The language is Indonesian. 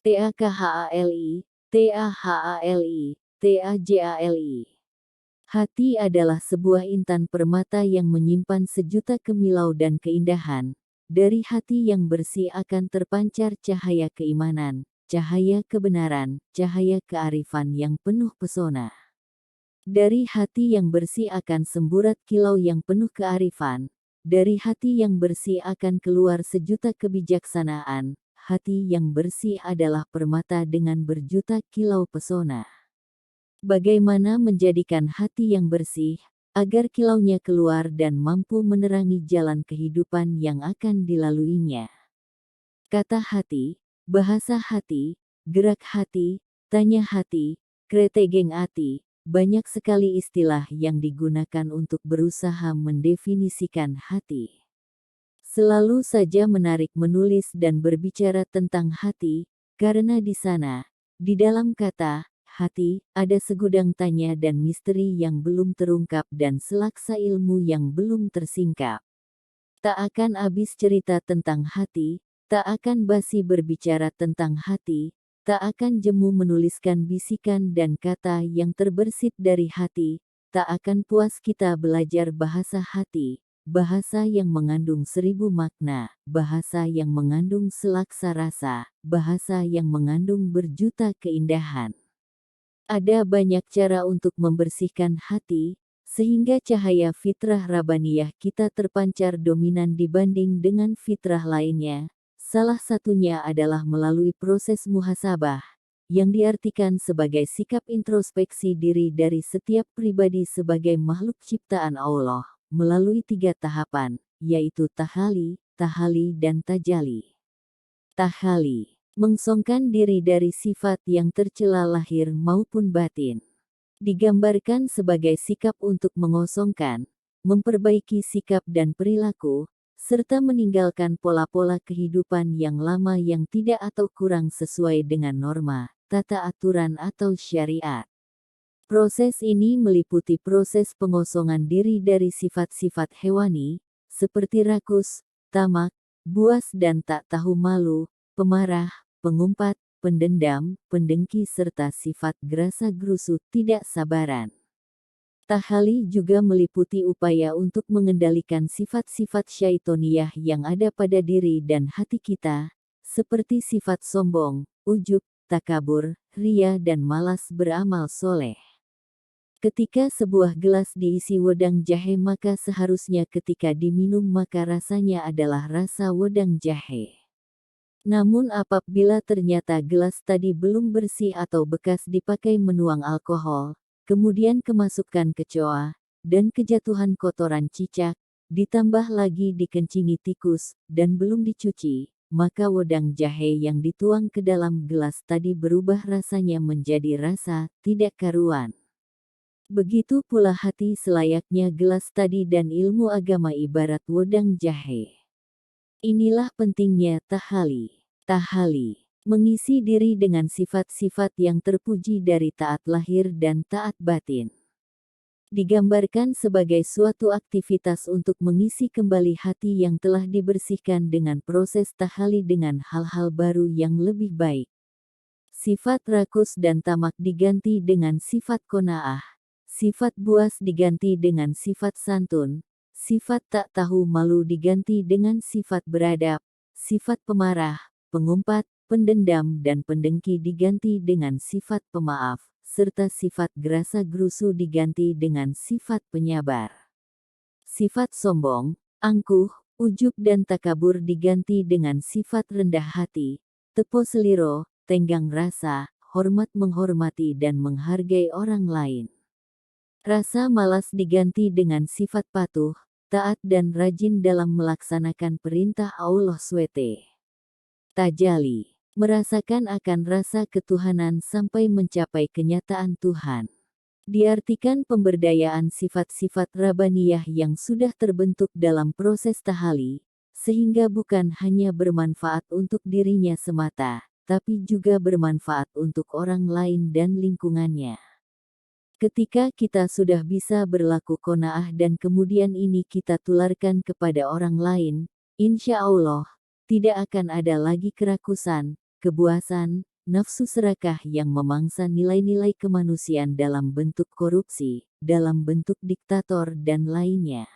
TAKHALI, TAHALI, TAJALI. Hati adalah sebuah intan permata yang menyimpan sejuta kemilau dan keindahan. Dari hati yang bersih akan terpancar cahaya keimanan, cahaya kebenaran, cahaya kearifan yang penuh pesona. Dari hati yang bersih akan semburat kilau yang penuh kearifan. Dari hati yang bersih akan keluar sejuta kebijaksanaan. Hati yang bersih adalah permata dengan berjuta kilau pesona. Bagaimana menjadikan hati yang bersih, agar kilaunya keluar dan mampu menerangi jalan kehidupan yang akan dilaluinya. Kata hati, bahasa hati, gerak hati, tanya hati, kretegeng hati, banyak sekali istilah yang digunakan untuk berusaha mendefinisikan hati. Selalu saja menarik menulis dan berbicara tentang hati, karena di sana, di dalam kata hati, ada segudang tanya dan misteri yang belum terungkap dan selaksa ilmu yang belum tersingkap. Tak akan habis cerita tentang hati, tak akan basi berbicara tentang hati, tak akan jemu menuliskan bisikan dan kata yang terbersit dari hati, tak akan puas kita belajar bahasa hati, bahasa yang mengandung 1000 makna, bahasa yang mengandung selaksa rasa, bahasa yang mengandung berjuta keindahan. Ada banyak cara untuk membersihkan hati, sehingga cahaya fitrah Rabbaniyah kita terpancar dominan dibanding dengan fitrah lainnya. Salah satunya adalah melalui proses muhasabah, yang diartikan sebagai sikap introspeksi diri dari setiap pribadi sebagai makhluk ciptaan Allah, melalui 3 tahapan, yaitu tahali, tahali dan tajali. Tahali mengsongkan diri dari sifat yang tercela lahir maupun batin. Digambarkan sebagai sikap untuk mengosongkan, memperbaiki sikap dan perilaku, serta meninggalkan pola-pola kehidupan yang lama yang tidak atau kurang sesuai dengan norma, tata aturan atau syariat. Proses ini meliputi proses pengosongan diri dari sifat-sifat hewani, seperti rakus, tamak, buas dan tak tahu malu, pemarah, pengumpat, pendendam, pendengki serta sifat gerasa gerusu tidak sabaran. Tahali juga meliputi upaya untuk mengendalikan sifat-sifat syaitoniyah yang ada pada diri dan hati kita, seperti sifat sombong, ujub, takabur, ria dan malas beramal soleh. Ketika sebuah gelas diisi wedang jahe maka seharusnya ketika diminum maka rasanya adalah rasa wedang jahe. Namun apabila ternyata gelas tadi belum bersih atau bekas dipakai menuang alkohol, kemudian kemasukan kecoa, dan kejatuhan kotoran cicak, ditambah lagi dikencingi tikus, dan belum dicuci, maka wedang jahe yang dituang ke dalam gelas tadi berubah rasanya menjadi rasa tidak karuan. Begitu pula hati selayaknya gelas tadi dan ilmu agama ibarat wedang jahe. Inilah pentingnya tahali. Tahali mengisi diri dengan sifat-sifat yang terpuji dari taat lahir dan taat batin. Digambarkan sebagai suatu aktivitas untuk mengisi kembali hati yang telah dibersihkan dengan proses tahali dengan hal-hal baru yang lebih baik. Sifat rakus dan tamak diganti dengan sifat qanaah. Sifat buas diganti dengan sifat santun, sifat tak tahu malu diganti dengan sifat beradab, sifat pemarah, pengumpat, pendendam dan pendengki diganti dengan sifat pemaaf, serta sifat gerasa gerusu diganti dengan sifat penyabar. Sifat sombong, angkuh, ujub dan takabur diganti dengan sifat rendah hati, tepo seliro, tenggang rasa, hormat menghormati dan menghargai orang lain. Rasa malas diganti dengan sifat patuh, taat dan rajin dalam melaksanakan perintah Allah SWT. Tajali, merasakan akan rasa ketuhanan sampai mencapai kenyataan Tuhan. Diartikan pemberdayaan sifat-sifat Rabbaniyah yang sudah terbentuk dalam proses tahali, sehingga bukan hanya bermanfaat untuk dirinya semata, tapi juga bermanfaat untuk orang lain dan lingkungannya. Ketika kita sudah bisa berlaku qanaah dan kemudian ini kita tularkan kepada orang lain, insya Allah, tidak akan ada lagi kerakusan, kebuasan, nafsu serakah yang memangsa nilai-nilai kemanusiaan dalam bentuk korupsi, dalam bentuk diktator dan lainnya.